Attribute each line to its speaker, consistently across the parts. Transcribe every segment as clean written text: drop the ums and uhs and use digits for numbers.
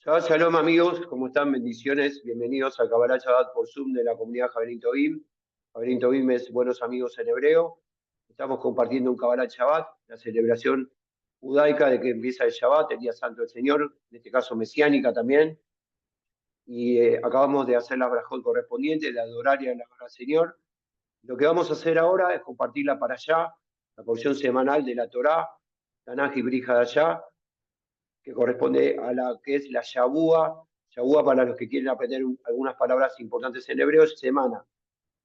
Speaker 1: Shabbat Shalom amigos, ¿cómo están? Bendiciones, bienvenidos a Kabbalah Shabbat por Zoom de la comunidad Javelin Tobim. Javelin Tobim es buenos amigos en hebreo. Estamos compartiendo un Kabbalah Shabbat, la celebración judaica de que empieza el Shabbat, el día santo del Señor, en este caso mesiánica también. Y acabamos de hacer la brajot correspondiente, de adorar y alabar al Señor. Lo que vamos a hacer ahora es compartir la parashá, la porción semanal de la Torá, Tanaj y Brija de allá, que corresponde a la que es la Shabúa. Shabúa, para los que quieren aprender algunas palabras importantes en hebreo, es semana.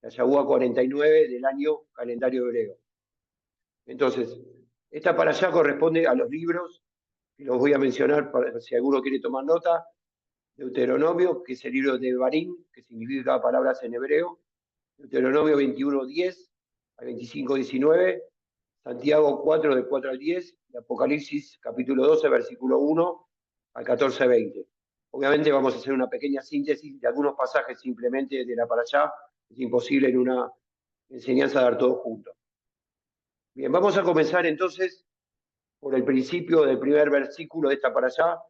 Speaker 1: La Shabúa 49 del año calendario hebreo. Entonces, esta para allá corresponde a los libros, que los voy a mencionar para si alguno quiere tomar nota. Deuteronomio, que es el libro de Barín, que significa palabras en hebreo. Deuteronomio 21:10 al 25:19. Santiago 4, de 4 al 10, y Apocalipsis capítulo 12, versículo 1 al 14-20. Obviamente vamos a hacer una pequeña síntesis de algunos pasajes simplemente de la para allá. Es imposible en una enseñanza dar todo junto. Bien, vamos a comenzar entonces por el principio del primer versículo de esta para allá,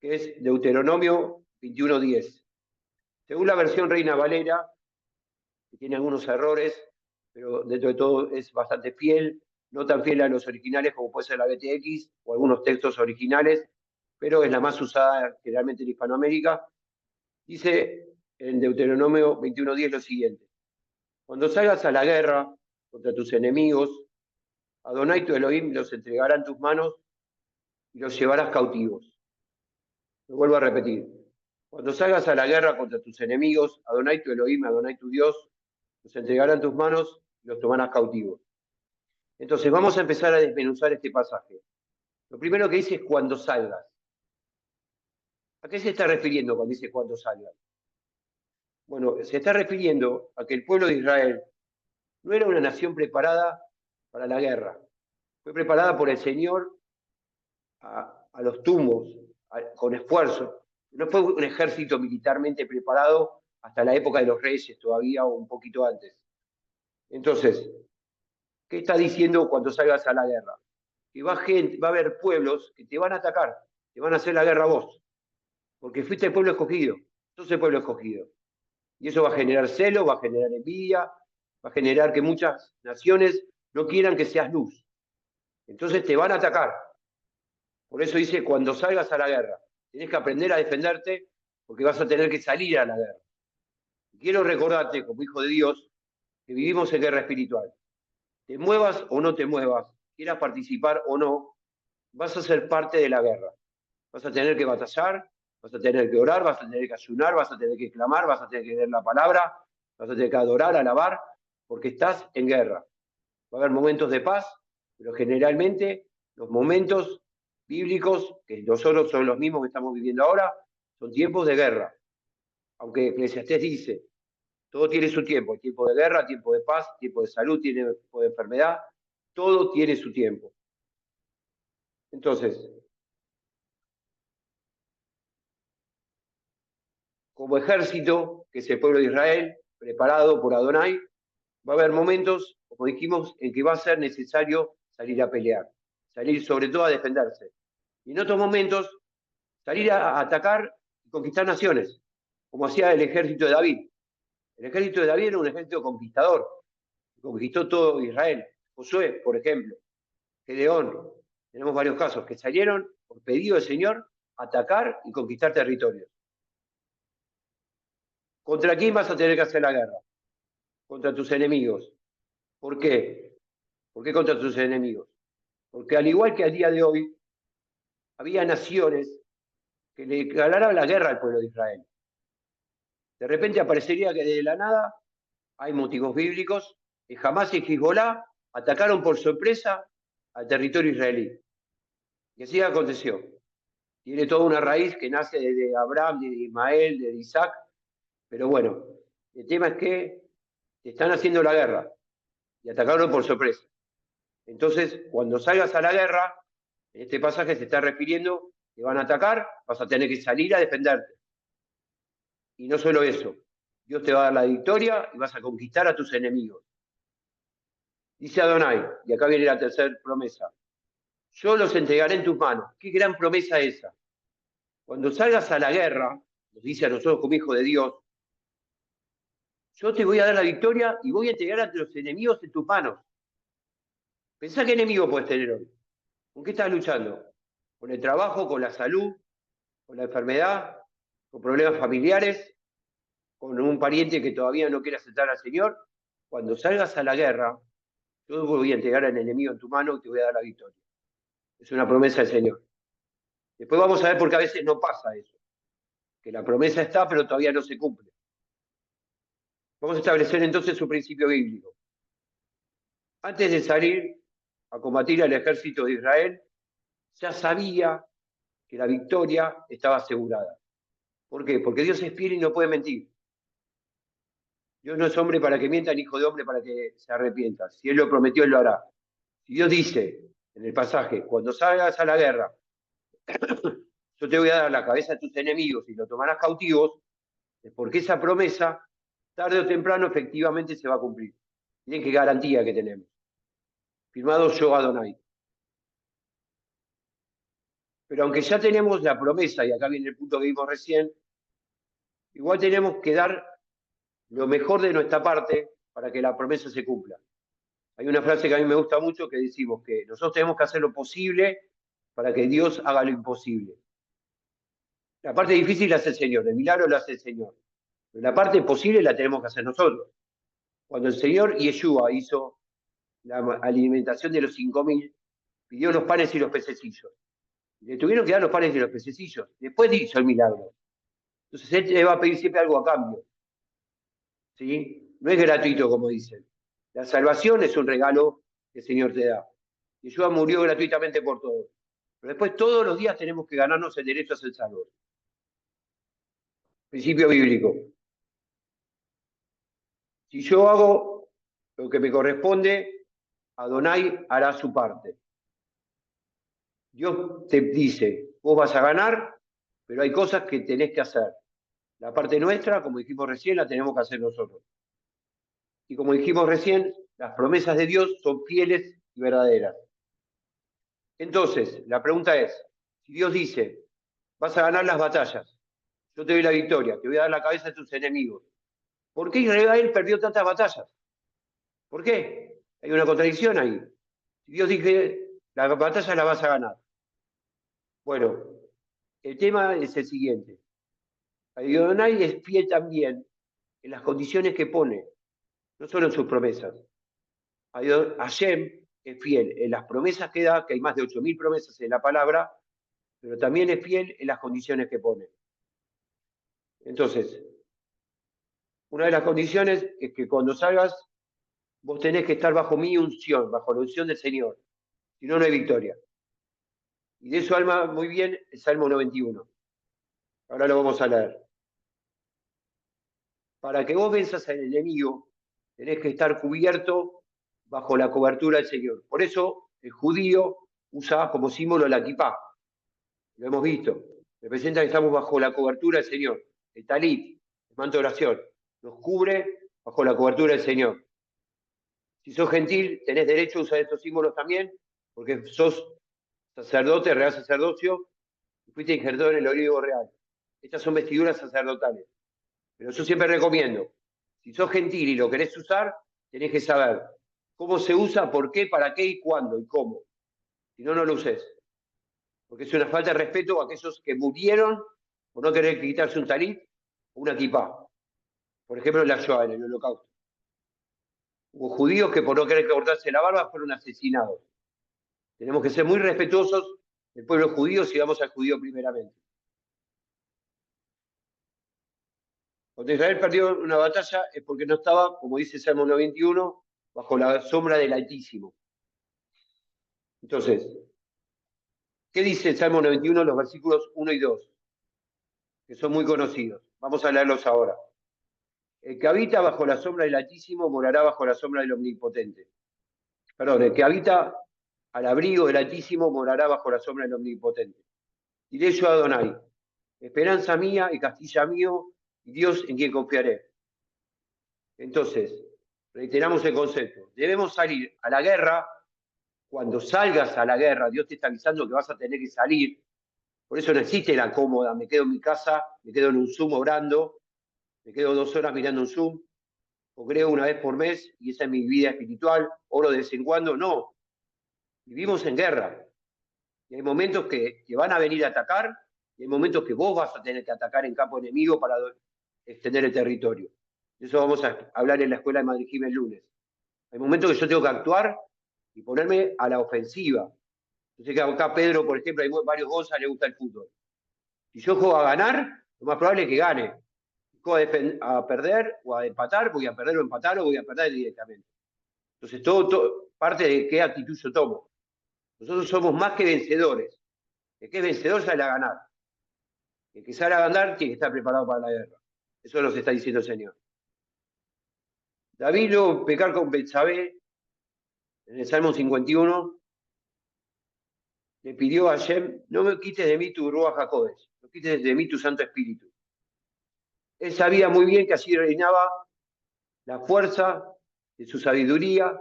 Speaker 1: que es Deuteronomio 21:10. Según la versión Reina Valera, que tiene algunos errores, pero dentro de todo es bastante fiel, no tan fiel a los originales como puede ser la BTX o algunos textos originales, pero es la más usada generalmente en Hispanoamérica. Dice en Deuteronomio 21:10 lo siguiente: cuando salgas a la guerra contra tus enemigos, Adonai tu Elohim los entregará en tus manos y los llevarás cautivos. Lo vuelvo a repetir. Cuando salgas a la guerra contra tus enemigos, Adonai tu Elohim, Adonai tu Dios, los entregará en tus manos y los tomarás cautivos. Entonces, vamos a empezar a desmenuzar este pasaje. Lo primero que dice es cuando salgas. ¿A qué se está refiriendo cuando dice cuando salgas? Bueno, se está refiriendo a que el pueblo de Israel no era una nación preparada para la guerra. Fue preparada por el Señor a los tumos, con esfuerzo. No fue un ejército militarmente preparado hasta la época de los reyes todavía o un poquito antes. Entonces, ¿qué está diciendo cuando salgas a la guerra? Que va a haber pueblos que te van a atacar, te van a hacer la guerra a vos, porque fuiste el pueblo escogido, sos el pueblo escogido. Y eso va a generar celo, va a generar envidia, va a generar que muchas naciones no quieran que seas luz. Entonces te van a atacar. Por eso dice, cuando salgas a la guerra, tenés que aprender a defenderte porque vas a tener que salir a la guerra. Y quiero recordarte, como hijo de Dios, que vivimos en guerra espiritual. Te muevas o no te muevas, quieras participar o no, vas a ser parte de la guerra. Vas a tener que batallar, vas a tener que orar, vas a tener que ayunar, vas a tener que clamar, vas a tener que leer la palabra, vas a tener que adorar, alabar, porque estás en guerra. Va a haber momentos de paz, pero generalmente los momentos bíblicos, que nosotros son los mismos que estamos viviendo ahora, son tiempos de guerra. Aunque Eclesiastés dice, todo tiene su tiempo, tiempo de guerra, tiempo de paz, tiempo de salud, tiempo de enfermedad, todo tiene su tiempo. Entonces, como ejército, que es el pueblo de Israel, preparado por Adonai, va a haber momentos, como dijimos, en que va a ser necesario salir a pelear, salir sobre todo a defenderse. Y en otros momentos, salir a atacar y conquistar naciones, como hacía el ejército de David. El ejército de David era un ejército conquistador, que conquistó todo Israel. Josué, por ejemplo, Gedeón, tenemos varios casos, que salieron por pedido del Señor a atacar y conquistar territorios. ¿Contra quién vas a tener que hacer la guerra? Contra tus enemigos. ¿Por qué? ¿Por qué contra tus enemigos? Porque al igual que al día de hoy, había naciones que le declaraban la guerra al pueblo de Israel. De repente aparecería que de la nada hay motivos bíblicos que Hamás y Hezbolá atacaron por sorpresa al territorio israelí. Y así aconteció. Tiene toda una raíz que nace de Abraham, de Ismael, de Isaac, pero bueno, el tema es que están haciendo la guerra y atacaron por sorpresa. Entonces, cuando salgas a la guerra, en este pasaje se está refiriendo que van a atacar, vas a tener que salir a defenderte. Y no solo eso, Dios te va a dar la victoria y vas a conquistar a tus enemigos. Dice Adonai, y acá viene la tercera promesa, yo los entregaré en tus manos. Qué gran promesa esa. cuando salgas a la guerra, nos dice a nosotros como hijos de Dios, yo te voy a dar la victoria y voy a entregar a los enemigos en tus manos. Pensá qué enemigo puedes tener hoy. ¿Con qué estás luchando? ¿Con el trabajo, con la salud, con la enfermedad, con problemas familiares, con un pariente que todavía no quiere aceptar al Señor? Cuando salgas a la guerra, yo voy a entregar al enemigo en tu mano y te voy a dar la victoria. Es una promesa del Señor. Después vamos a ver por qué a veces no pasa eso. Que la promesa está, pero todavía no se cumple. Vamos a establecer entonces un principio bíblico. Antes de salir a combatir al ejército de Israel, ya sabía que la victoria estaba asegurada. ¿Por qué? Porque Dios es fiel y no puede mentir. Dios no es hombre para que mienta, ni hijo de hombre para que se arrepienta. Si Él lo prometió, Él lo hará. Si Dios dice en el pasaje, cuando salgas a la guerra, yo te voy a dar la cabeza a tus enemigos y lo tomarás cautivos, es porque esa promesa, tarde o temprano, efectivamente se va a cumplir. Miren qué garantía que tenemos. Firmado yo Adonai. Pero aunque ya tenemos la promesa, y acá viene el punto que vimos recién, igual tenemos que dar lo mejor de nuestra parte para que la promesa se cumpla. Hay una frase que a mí me gusta mucho que decimos que nosotros tenemos que hacer lo posible para que Dios haga lo imposible. La parte difícil la hace el Señor, el milagro la hace el Señor. Pero la parte posible la tenemos que hacer nosotros. Cuando el Señor Yeshua hizo la alimentación de los 5.000, pidió los panes y los pececillos. Le tuvieron que dar los panes y los pececillos. Después hizo el milagro. Entonces Él le va a pedir siempre algo a cambio. ¿Sí? No es gratuito, como dicen. La salvación es un regalo que el Señor te da. Yeshua murió gratuitamente por todos. Pero después todos los días tenemos que ganarnos el derecho a ser salvos. Principio bíblico. Si yo hago lo que me corresponde, Adonai hará su parte. Dios te dice, vos vas a ganar, pero hay cosas que tenés que hacer. La parte nuestra, como dijimos recién, la tenemos que hacer nosotros. Y como dijimos recién, las promesas de Dios son fieles y verdaderas. Entonces, la pregunta es, si Dios dice, vas a ganar las batallas, yo te doy la victoria, te voy a dar la cabeza a tus enemigos, ¿por qué Israel perdió tantas batallas? ¿Por qué? Hay una contradicción ahí. Si Dios dice, la batalla la vas a ganar. Bueno, el tema es el siguiente. Adonai es fiel también en las condiciones que pone, no solo en sus promesas. Hashem es fiel en las promesas que da, que hay más de 8.000 promesas en la palabra, pero también es fiel en las condiciones que pone. Entonces, una de las condiciones es que cuando salgas, vos tenés que estar bajo mi unción, bajo la unción del Señor. Si no, no hay victoria. Y de eso alma muy bien el Salmo 91. Ahora lo vamos a leer. Para que vos venzas al enemigo, tenés que estar cubierto bajo la cobertura del Señor. Por eso el judío usa como símbolo la kipá. Lo hemos visto. Representa que estamos bajo la cobertura del Señor. El talit, el manto de oración, nos cubre bajo la cobertura del Señor. Si sos gentil, tenés derecho a usar estos símbolos también, porque sos sacerdote, real sacerdocio, y fuiste injertado en el olivo real. Estas son vestiduras sacerdotales. Pero yo siempre recomiendo, si sos gentil y lo querés usar, tenés que saber cómo se usa, por qué, para qué y cuándo y cómo. Si no, no lo uses. Porque es una falta de respeto a aquellos que murieron por no querer quitarse un talit o una kipá. Por ejemplo, en la Shoah, en el Holocausto. Hubo judíos que por no querer cortarse la barba fueron asesinados. Tenemos que ser muy respetuosos del pueblo judío si vamos al judío primeramente. Cuando Israel perdió una batalla es porque no estaba, como dice Salmo 91, bajo la sombra del Altísimo. Entonces, ¿qué dice el Salmo 91, los versículos 1 y 2? Que son muy conocidos. Vamos a leerlos ahora. El que habita bajo la sombra del Altísimo morará bajo la sombra del Omnipotente. Perdón, el que habita al abrigo del Altísimo morará bajo la sombra del Omnipotente. Diré yo a Adonai, esperanza mía y castilla mío, y Dios en quien confiaré. Entonces, reiteramos el concepto. Debemos salir a la guerra. Cuando salgas a la guerra, Dios te está avisando que vas a tener que salir. Por eso no existe la cómoda, me quedo en mi casa, me quedo en un Zoom orando, me quedo 2 horas mirando un Zoom, o creo una vez por mes y esa es mi vida espiritual, oro de vez en cuando. No, vivimos en guerra. Y hay momentos que van a venir a atacar, y hay momentos que vos vas a tener que atacar en campo enemigo para extender el territorio. De eso vamos a hablar en la Escuela de Madrid el lunes. Hay momentos que yo tengo que actuar y ponerme a la ofensiva. Yo sé que acá Pedro, por ejemplo, hay varios González, le gusta el fútbol. Si yo juego a ganar, lo más probable es que gane. Si juego a perder o a empatar, voy a perder o empatar o voy a perder directamente. Entonces, todo parte de qué actitud yo tomo. Nosotros somos más que vencedores. El que es vencedor sale a ganar. El que sale a ganar tiene que estar preparado para la guerra. Eso nos está diciendo el Señor. David, luego pecar con Betsabé, en el Salmo 51, le pidió a Hashem, no me quites de mí tu Ruach HaKodesh, no quites de mí tu Santo Espíritu. Él sabía muy bien que así reinaba la fuerza de su sabiduría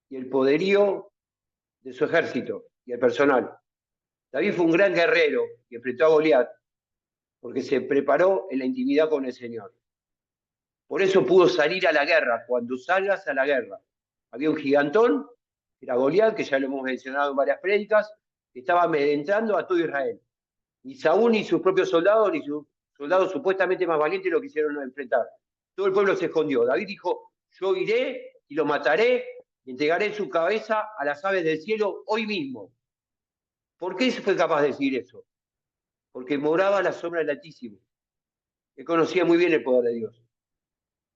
Speaker 1: y el poderío de su ejército y el personal. David fue un gran guerrero y enfrentó a Goliat porque se preparó en la intimidad con el Señor. Por eso pudo salir a la guerra. Cuando salgas a la guerra, había un gigantón, que era Goliat, que ya lo hemos mencionado en varias prédicas, que estaba amedrentando a todo Israel. Ni Saúl ni sus propios soldados, ni sus soldados supuestamente más valientes lo quisieron enfrentar. Todo el pueblo se escondió. David dijo, yo iré y lo mataré, y entregaré su cabeza a las aves del cielo hoy mismo. ¿Por qué se fue capaz de decir eso? Porque moraba a la sombra del Altísimo. Él conocía muy bien el poder de Dios.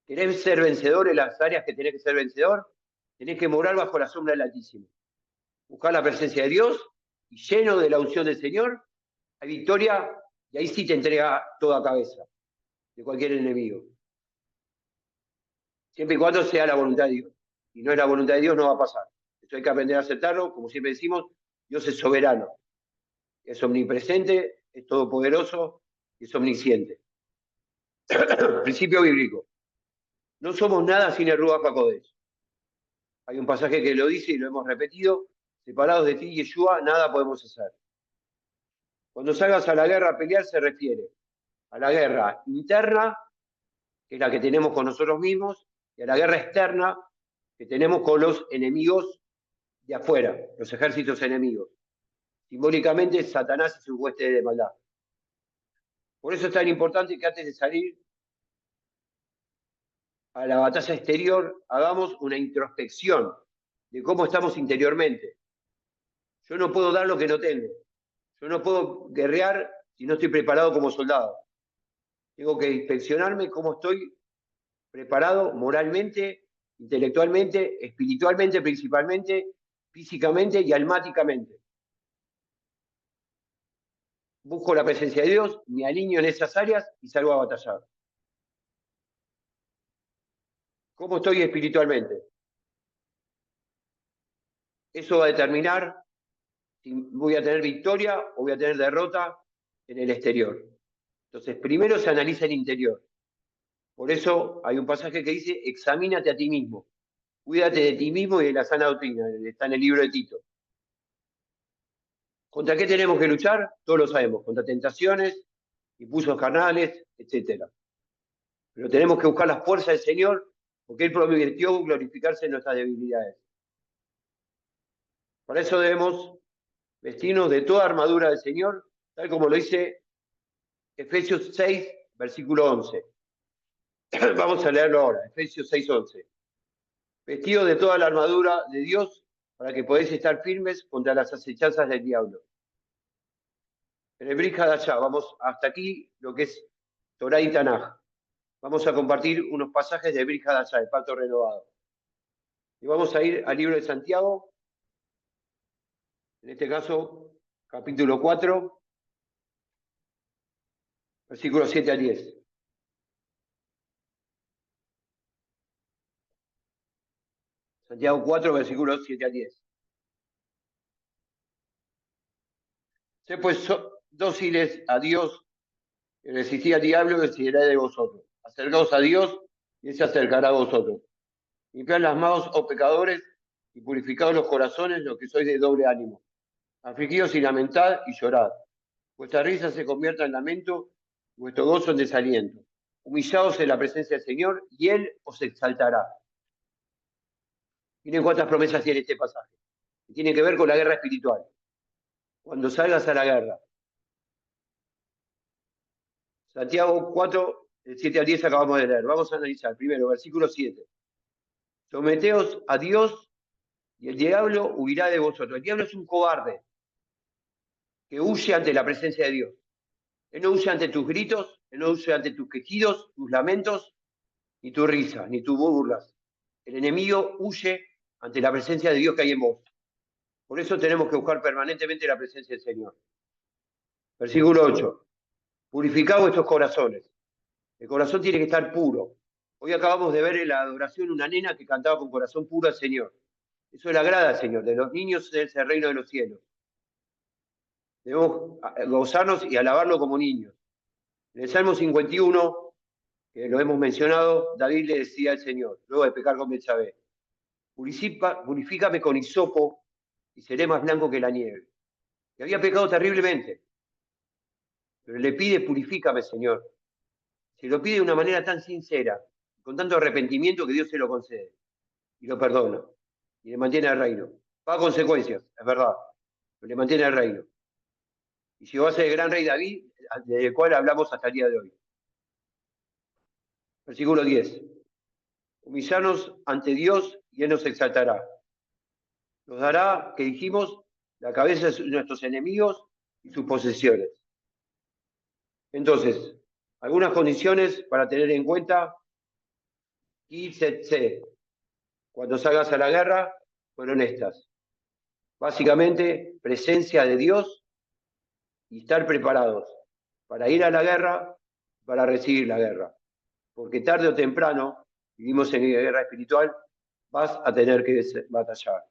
Speaker 1: ¿Querés ser vencedor en las áreas que tenés que ser vencedor? Tenés que morar bajo la sombra del Altísimo. Buscar la presencia de Dios y lleno de la unción del Señor, hay victoria y ahí sí te entrega toda cabeza de cualquier enemigo. Siempre y cuando sea la voluntad de Dios. Si no es la voluntad de Dios, no va a pasar. Eso hay que aprender a aceptarlo. Como siempre decimos, Dios es soberano. Es omnipresente, es todopoderoso y es omnisciente. Principio bíblico. No somos nada sin el Ruach HaKodesh. Hay un pasaje que lo dice y lo hemos repetido. Separados de ti, Yeshua, nada podemos hacer. Cuando salgas a la guerra a pelear, se refiere a la guerra interna, que es la que tenemos con nosotros mismos, y a la guerra externa, que tenemos con los enemigos de afuera, los ejércitos enemigos. Simbólicamente, Satanás y su hueste de maldad. Por eso es tan importante que antes de salir a la batalla exterior, hagamos una introspección de cómo estamos interiormente. Yo no puedo dar lo que no tengo. Yo no puedo guerrear si no estoy preparado como soldado. Tengo que inspeccionarme cómo estoy preparado moralmente, intelectualmente, espiritualmente principalmente, físicamente y almáticamente. Busco la presencia de Dios, me alineo en esas áreas y salgo a batallar. ¿Cómo estoy espiritualmente? Eso va a determinar si voy a tener victoria o voy a tener derrota en el exterior. Entonces, primero se analiza el interior. Por eso hay un pasaje que dice, examínate a ti mismo. Cuídate de ti mismo y de la sana doctrina. Está en el libro de Tito. ¿Contra qué tenemos que luchar? Todos lo sabemos. Contra tentaciones, impulsos carnales, etc. Pero tenemos que buscar la fuerza del Señor porque Él prometió glorificarse en nuestras debilidades. Para eso debemos vestirnos de toda armadura del Señor, tal como lo dice Efesios 6, versículo 11. Vamos a leerlo ahora, Efesios 6, 11. Vestidos de toda la armadura de Dios para que podáis estar firmes contra las acechanzas del diablo. En el Brit Hadashah, vamos hasta aquí lo que es Torah y Tanaj. Vamos a compartir unos pasajes de Brit Hadashah, el pacto renovado. Y vamos a ir al libro de Santiago, en este caso, capítulo 4, versículos 7 al 10. Santiago 4, versículos 7 al 10. Sé pues dóciles a Dios, y resistid al diablo y decidirá de vosotros. Acercaos a Dios y Él se acercará a vosotros. Limpiad las manos, oh pecadores, y purificaos los corazones, los que sois de doble ánimo. Afligidos y lamentad y llorad. vuestra risa se convierta en lamento, vuestro gozo en desaliento. Humillaos en la presencia del Señor y Él os exaltará. Miren cuántas promesas tiene este pasaje. Que tiene que ver con la guerra espiritual. Cuando salgas a la guerra. Santiago 4, 7 al 10 acabamos de leer. Vamos a analizar primero, versículo 7. Someteos a Dios y el diablo huirá de vosotros. El diablo es un cobarde que huye ante la presencia de Dios. Él no huye ante tus gritos, él no huye ante tus quejidos, tus lamentos, ni tus risas, ni tus burlas. El enemigo huye ante la presencia de Dios que hay en vos. Por eso tenemos que buscar permanentemente la presencia del Señor. Versículo 8. Purificad vuestros corazones. El corazón tiene que estar puro. Hoy acabamos de ver en la adoración una nena que cantaba con corazón puro al Señor. Eso le agrada al Señor. De los niños es el reino de los cielos. Debemos gozarnos y alabarlo como niños. En el Salmo 51, que lo hemos mencionado, David le decía al Señor, luego de pecar con Betsabé, purifícame con hisopo y seré más blanco que la nieve. Que había pecado terriblemente, pero le pide, purifícame, Señor. Se lo pide de una manera tan sincera, con tanto arrepentimiento que Dios se lo concede y lo perdona y le mantiene el reino. Paga consecuencias, es verdad, pero le mantiene el reino. Y llegó a ser el gran rey David, del cual hablamos hasta el día de hoy. Versículo 10. Humillarnos ante Dios y Él nos exaltará. Nos dará, que dijimos, la cabeza de nuestros enemigos y sus posesiones. Entonces, algunas condiciones para tener en cuenta. Cuando salgas a la guerra, fueron estas. Básicamente, presencia de Dios y estar preparados para ir a la guerra, para recibir la guerra. Porque tarde o temprano, vivimos en guerra espiritual, vas a tener que batallar.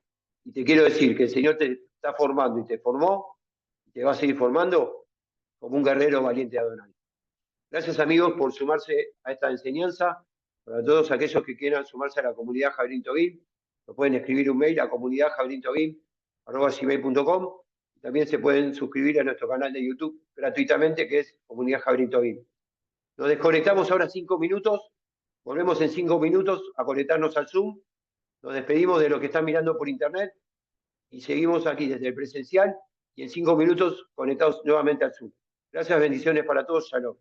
Speaker 1: Y te quiero decir que el Señor te está formando y te formó, y te va a seguir formando como un guerrero valiente de Adonai. Gracias, amigos, por sumarse a esta enseñanza. Para todos aquellos que quieran sumarse a la comunidad Javelin Tobin, nos pueden escribir un mail a comunidadjavelintobin@gmail.com. También se pueden suscribir a nuestro canal de YouTube gratuitamente, que es Comunidad Javelin Tobin. Nos desconectamos ahora 5 minutos. Volvemos en 5 minutos a conectarnos al Zoom. Nos despedimos de los que están mirando por internet y seguimos aquí desde el presencial y en 5 minutos conectados nuevamente al Zoom. Gracias, bendiciones para todos. Shalom.